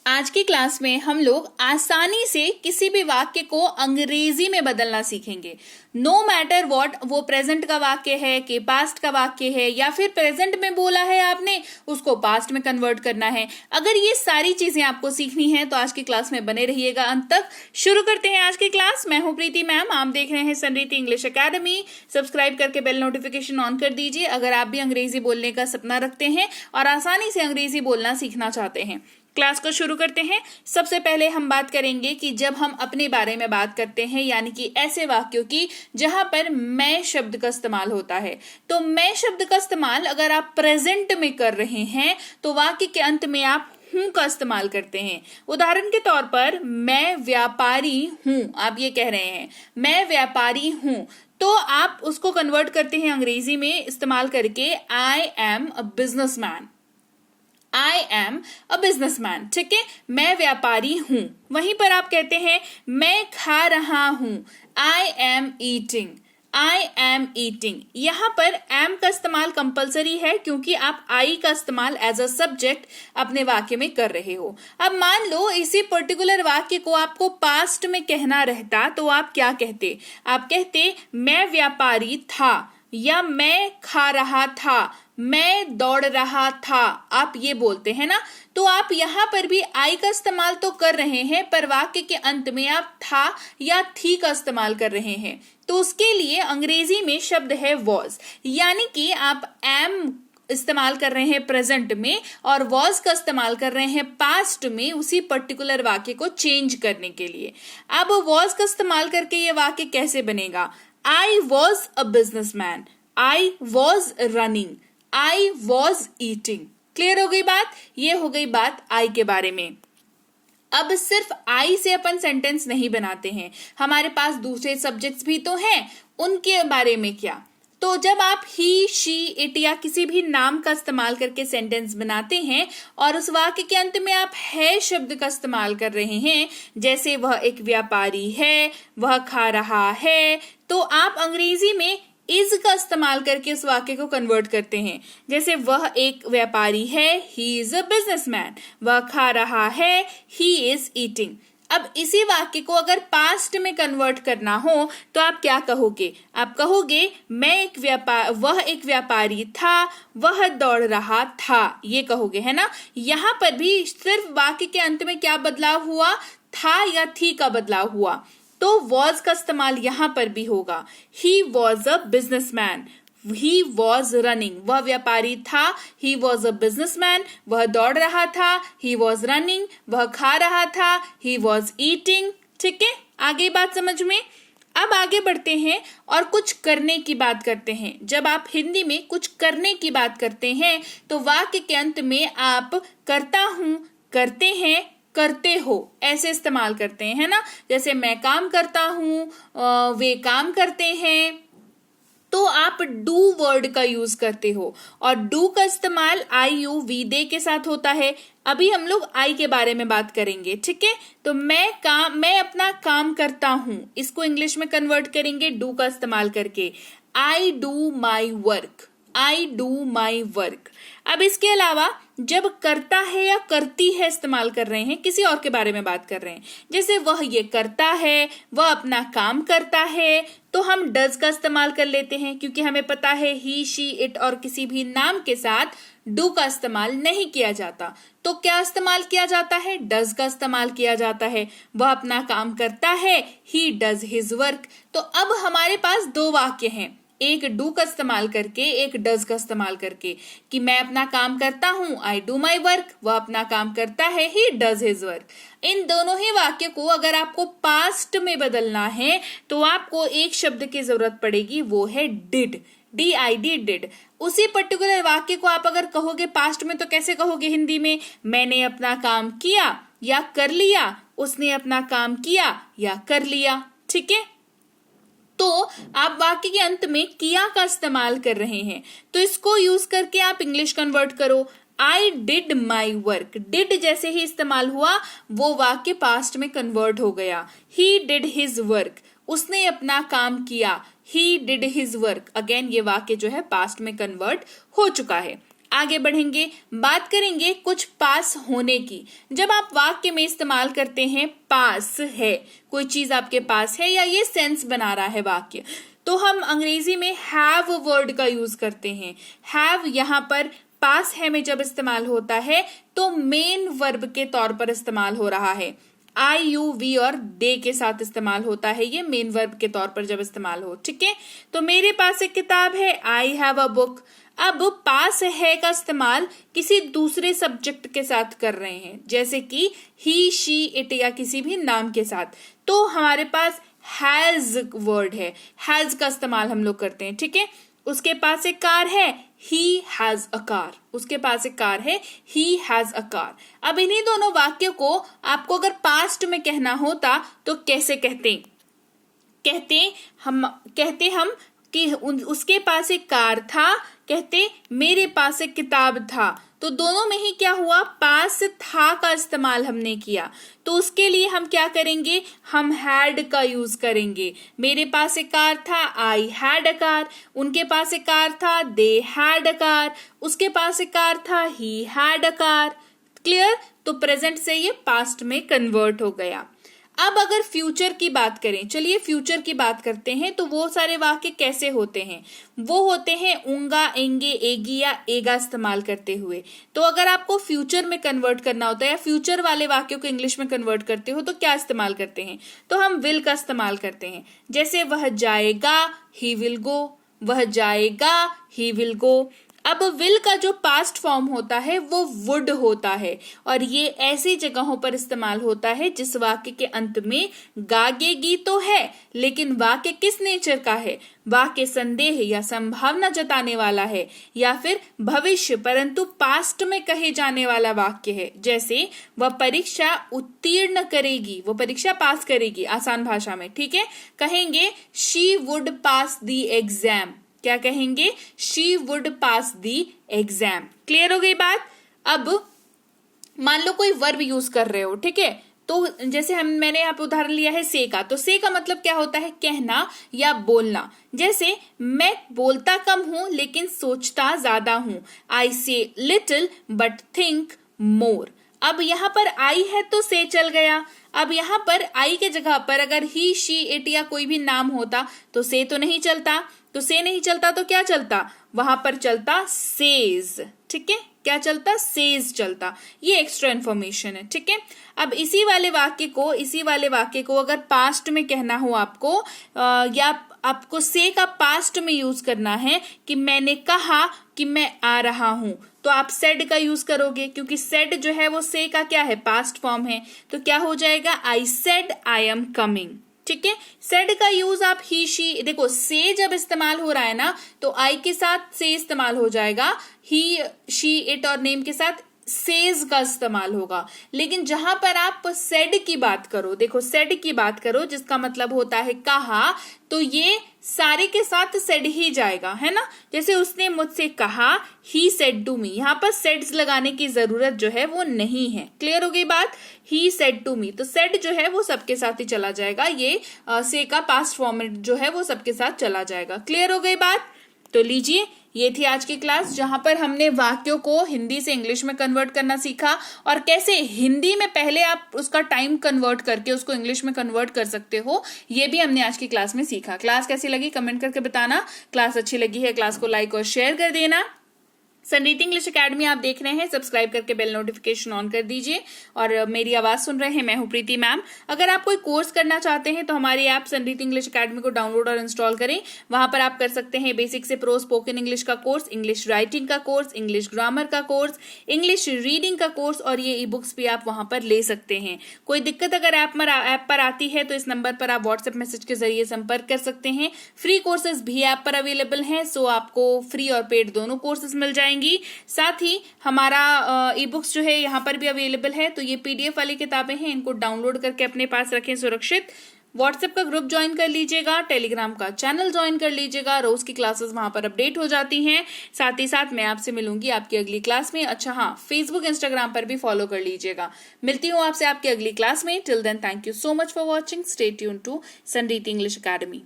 आज की क्लास में हम लोग आसानी से किसी भी वाक्य को अंग्रेजी में बदलना सीखेंगे। नो मैटर व्हाट, वो प्रेजेंट का वाक्य है कि पास्ट का वाक्य है या फिर प्रेजेंट में बोला है आपने उसको पास्ट में कन्वर्ट करना है। अगर ये सारी चीजें आपको सीखनी है तो आज की क्लास में बने रहिएगा अंत तक। शुरू करते हैं आज की क्लास। मैं हूं प्रीति मैम, आप देख रहे हैं संरीति इंग्लिश एकेडमी। सब्सक्राइब करके बेल नोटिफिकेशन ऑन कर दीजिए अगर आप भी अंग्रेजी बोलने का सपना रखते हैं और आसानी से अंग्रेजी बोलना सीखना चाहते हैं। क्लास को शुरू करते हैं। सबसे पहले हम बात करेंगे कि जब हम अपने बारे में बात करते हैं, यानी कि ऐसे वाक्यों की जहां पर मैं शब्द का इस्तेमाल होता है। तो मैं शब्द का इस्तेमाल अगर आप प्रेजेंट में कर रहे हैं तो वाक्य के अंत में आप हूं का इस्तेमाल करते हैं। उदाहरण के तौर पर मैं व्यापारी हूं, आप ये कह रहे हैं मैं व्यापारी हूं, तो आप उसको कन्वर्ट करते हैं अंग्रेजी में इस्तेमाल करके I am a businessman. I am a businessman, ठीक है, मैं व्यापारी हूं। वहीं पर आप कहते हैं मैं खा रहा हूं, I am eating. I am eating, यहां पर एम का इस्तेमाल कंपलसरी है क्योंकि आप आई का इस्तेमाल एज अ सब्जेक्ट अपने वाक्य में कर रहे हो। अब मान लो इसी पर्टिकुलर वाक्य को आपको पास्ट में कहना रहता तो आप क्या कहते? आप कहते मैं व्यापारी था, या मैं खा रहा था, मैं दौड़ रहा था, आप ये बोलते हैं ना। तो आप यहां पर भी आई का इस्तेमाल तो कर रहे हैं पर वाक्य के अंत में आप था या थी का इस्तेमाल कर रहे हैं। तो उसके लिए अंग्रेजी में शब्द है वॉज, यानी कि आप एम इस्तेमाल कर रहे हैं प्रेजेंट में और वॉज का इस्तेमाल कर रहे हैं पास्ट में उसी पर्टिकुलर वाक्य को चेंज करने के लिए। अब वॉज का इस्तेमाल करके ये वाक्य कैसे बनेगा? I was a businessman. I was running. I was eating. Clear हो गई बात? ये हो गई बात आई के बारे में। अब सिर्फ आई से अपन सेंटेंस नहीं बनाते हैं, हमारे पास दूसरे सब्जेक्ट्स भी तो हैं। उनके बारे में क्या? तो जब आप ही, शी, इट या किसी भी नाम का इस्तेमाल करके सेंटेंस बनाते हैं और उस वाक्य के अंत में आप है शब्द का इस्तेमाल कर रहे हैं, जैसे वह एक व्यापारी है, वह खा रहा है, तो आप अंग्रेजी में इज का इस्तेमाल करके उस वाक्य को कन्वर्ट करते हैं। जैसे वह एक व्यापारी है, ही इज अ बिजनेसमैन, वह खा रहा है, ही इज ईटिंग। अब इसी वाक्य को अगर पास्ट में कन्वर्ट करना हो तो आप क्या कहोगे? आप कहोगे वह एक व्यापारी था, वह दौड़ रहा था, ये कहोगे, है ना। यहां पर भी सिर्फ वाक्य के अंत में क्या बदलाव हुआ? था या थी का बदलाव हुआ। तो वॉज का इस्तेमाल यहां पर भी होगा। He was a businessman, he was running, वह व्यापारी था, ही वॉज अ बिजनेसमैन, वह दौड़ रहा था, ही वॉज रनिंग, वह खा रहा था, ही वॉज ईटिंग। ठीक है, आगे बात समझ में। अब आगे बढ़ते हैं और कुछ करने की बात करते हैं। जब आप हिंदी में कुछ करने की बात करते हैं तो वाक्य के अंत में आप करता हूं, करते हैं, करते हो ऐसे इस्तेमाल करते हैं, है ना। जैसे मैं काम करता हूं, वे काम करते हैं, तो आप डू वर्ड का यूज करते हो और डू का इस्तेमाल आई यू वी दे के साथ होता है। अभी हम लोग आई के बारे में बात करेंगे, ठीक है। तो मैं अपना काम करता हूं, इसको इंग्लिश में कन्वर्ट करेंगे डू का इस्तेमाल करके। I do my work, I do my work. अब इसके अलावा जब करता है या करती है इस्तेमाल कर रहे हैं, किसी और के बारे में बात कर रहे हैं, जैसे वह ये करता है, वह अपना काम करता है, तो हम डज का इस्तेमाल कर लेते हैं क्योंकि हमें पता है ही, शी, इट और किसी भी नाम के साथ डू का इस्तेमाल नहीं किया जाता। तो क्या इस्तेमाल किया जाता है? डज का इस्तेमाल किया जाता है। वह अपना काम करता है, ही डज हिज वर्क। तो अब हमारे पास दो वाक्य हैं, एक डू का इस्तेमाल करके, एक डज का इस्तेमाल करके, कि मैं अपना काम करता हूं, आई डू माई वर्क, वह अपना काम करता है, ही डज हिज वर्क। इन दोनों ही वाक्य को अगर आपको पास्ट में बदलना है तो आपको एक शब्द की जरूरत पड़ेगी, वो है डिड, DID, डिड। उसी पर्टिकुलर वाक्य को आप अगर कहोगे पास्ट में तो कैसे कहोगे हिंदी में? मैंने अपना काम किया या कर लिया, उसने अपना काम किया या कर लिया, ठीक है। तो आप वाक्य के अंत में किया का इस्तेमाल कर रहे हैं, तो इसको यूज करके आप इंग्लिश कन्वर्ट करो। I did my work, did जैसे ही इस्तेमाल हुआ वो वाक्य पास्ट में कन्वर्ट हो गया। ही डिड हिज वर्क, उसने अपना काम किया, he did his work. Again ये वाक्य जो है पास्ट में कन्वर्ट हो चुका है। आगे बढ़ेंगे, बात करेंगे कुछ पास होने की। जब आप वाक्य में इस्तेमाल करते हैं पास है, कोई चीज आपके पास है या ये सेंस बना रहा है वाक्य, तो हम अंग्रेजी में हैव वर्ड का यूज करते हैं। हैव यहाँ पर पास है में जब इस्तेमाल होता है तो मेन वर्ब के तौर पर इस्तेमाल हो रहा है। आई, यू, वी और दे के साथ इस्तेमाल होता है ये मेन वर्ब के तौर पर जब इस्तेमाल हो। ठीक है, तो मेरे पास एक किताब है, आई हैव अ बुक। अब पास है का इस्तेमाल किसी दूसरे सब्जेक्ट के साथ कर रहे हैं, जैसे कि ही, शी, इट या किसी भी नाम के साथ, तो हमारे पास हैज वर्ड है, हैज का इस्तेमाल हम लोग करते हैं। ठीक है, उसके पास एक कार है, ही हैज अ कार। उसके पास एक कार है, ही हैज अ कार। अब इन्हीं दोनों वाक्य को आपको अगर पास्ट में कहना होता तो कैसे कहते हम कि उसके पास एक कार था, कहते मेरे पास एक किताब था। तो दोनों में ही क्या हुआ, पास था का इस्तेमाल हमने किया। तो उसके लिए हम क्या करेंगे, हम हैड का यूज करेंगे। मेरे पास एक कार था, आई हैड अ कार। उनके पास एक कार था, दे हैड अ कार। उसके पास एक कार था, he had a car. Clear, तो प्रेजेंट से ये पास्ट में कन्वर्ट हो गया। अब अगर फ्यूचर की बात करें, चलिए फ्यूचर की बात करते हैं, तो वो सारे वाक्य कैसे होते हैं, वो होते हैं ऊंगा, एंगे, एगी या एगा इस्तेमाल करते हुए। तो अगर आपको फ्यूचर में कन्वर्ट करना होता है या फ्यूचर वाले वाक्यों को इंग्लिश में कन्वर्ट करते हो तो क्या इस्तेमाल करते हैं, तो हम विल का इस्तेमाल करते हैं। जैसे वह जाएगा, ही विल गो। वह जाएगा, ही विल गो। अब विल का जो पास्ट फॉर्म होता है वो वुड होता है, और ये ऐसी जगहों पर इस्तेमाल होता है जिस वाक्य के अंत में गागेगी तो है, लेकिन वाक्य किस नेचर का है, वाक्य संदेह या संभावना जताने वाला है या फिर भविष्य परंतु पास्ट में कहे जाने वाला वाक्य है। जैसे वह परीक्षा उत्तीर्ण करेगी, वो परीक्षा पास करेगी आसान भाषा में। ठीक है, कहेंगे she would pass the exam. क्या कहेंगे, she would pass the exam. Clear हो गई बात। अब मान लो कोई वर्ब यूज कर रहे हो, ठीक है, तो जैसे मैंने यहाँ पे उदाहरण लिया है से का, तो से का मतलब क्या होता है, कहना या बोलना। जैसे मैं बोलता कम हूं लेकिन सोचता ज्यादा हूं, आई से लिटिल बट थिंक मोर। अब यहाँ पर आई है तो से चल गया। अब यहाँ पर आई के जगह पर अगर ही, शी, इट या कोई भी नाम होता तो से तो नहीं चलता, तो से नहीं चलता तो क्या चलता, वहां पर चलता सेज। ठीक है, क्या चलता, सेज चलता। ये एक्स्ट्रा इन्फॉर्मेशन है। ठीक है, अब इसी वाले वाक्य को अगर पास्ट में कहना हो आपको, या आपको से का पास्ट में यूज करना है कि मैंने कहा कि मैं आ रहा हूं, तो आप सेड का यूज करोगे, क्योंकि सेड जो है वो से का क्या है, पास्ट फॉर्म है। तो क्या हो जाएगा, I said I am coming. ठीक है, सेड का यूज आप ही, शी, देखो से जब इस्तेमाल हो रहा है ना तो आई के साथ से इस्तेमाल हो जाएगा, ही, शी, इट और नेम के साथ सेज का इस्तेमाल होगा। लेकिन जहां पर आप सेड की बात करो, देखो सेड की बात करो जिसका मतलब होता है कहा, तो ये सारे के साथ सेड ही जाएगा, है ना। जैसे उसने मुझसे कहा, ही सेड टू मी, यहाँ पर सेड्स लगाने की जरूरत जो है वो नहीं है। क्लियर हो गई बात, ही सेड टू मी, तो सेड जो है वो सबके साथ ही चला जाएगा, ये से का पास्ट फॉर्मेट जो है वो सबके साथ चला जाएगा। क्लियर हो गई बात। तो लीजिए, ये थी आज की क्लास जहां पर हमने वाक्यों को हिंदी से इंग्लिश में कन्वर्ट करना सीखा, और कैसे हिंदी में पहले आप उसका टाइम कन्वर्ट करके उसको इंग्लिश में कन्वर्ट कर सकते हो, ये भी हमने आज की क्लास में सीखा। क्लास कैसी लगी कमेंट करके बताना। क्लास अच्छी लगी है क्लास को लाइक और शेयर कर देना। संरीति इंग्लिश एकेडमी आप देख रहे हैं, सब्सक्राइब करके बेल नोटिफिकेशन ऑन कर दीजिए। और मेरी आवाज सुन रहे हैं, मैं हूं प्रीति मैम। अगर आप कोई कोर्स करना चाहते हैं तो हमारी ऐप संरीति इंग्लिश एकेडमी को डाउनलोड और इंस्टॉल करें। वहां पर आप कर सकते हैं बेसिक से प्रो स्पोकन इंग्लिश का कोर्स, इंग्लिश राइटिंग का कोर्स, इंग्लिश ग्रामर का कोर्स, इंग्लिश रीडिंग का कोर्स, और ये ई बुक्स भी आप वहां पर ले सकते हैं। कोई दिक्कत अगर ऐप पर आती है तो इस नंबर पर आप व्हाट्सएप मैसेज के जरिए संपर्क कर सकते हैं। फ्री कोर्सेज भी ऐप पर अवेलेबल हैं, सो आपको फ्री और पेड दोनों कोर्सेज मिल जाएंगी। साथ ही हमारा ई बुक्स जो है यहाँ पर भी अवेलेबल है। तो ये पीडीएफ वाली किताबें हैं, इनको डाउनलोड करके अपने पास रखें सुरक्षित। व्हाट्सएप का ग्रुप ज्वाइन कर लीजिएगा, टेलीग्राम का चैनल ज्वाइन कर लीजिएगा, रोज की क्लासेस वहां पर अपडेट हो जाती हैं। साथ ही साथ मैं आपसे मिलूंगी आपकी अगली क्लास में। अच्छा हाँ, फेसबुक इंस्टाग्राम पर भी फॉलो कर लीजिएगा। मिलती हूँ आपसे आपकी अगली क्लास में। Till then, thank you so much for watching. Stay tuned to Sanriti English academy.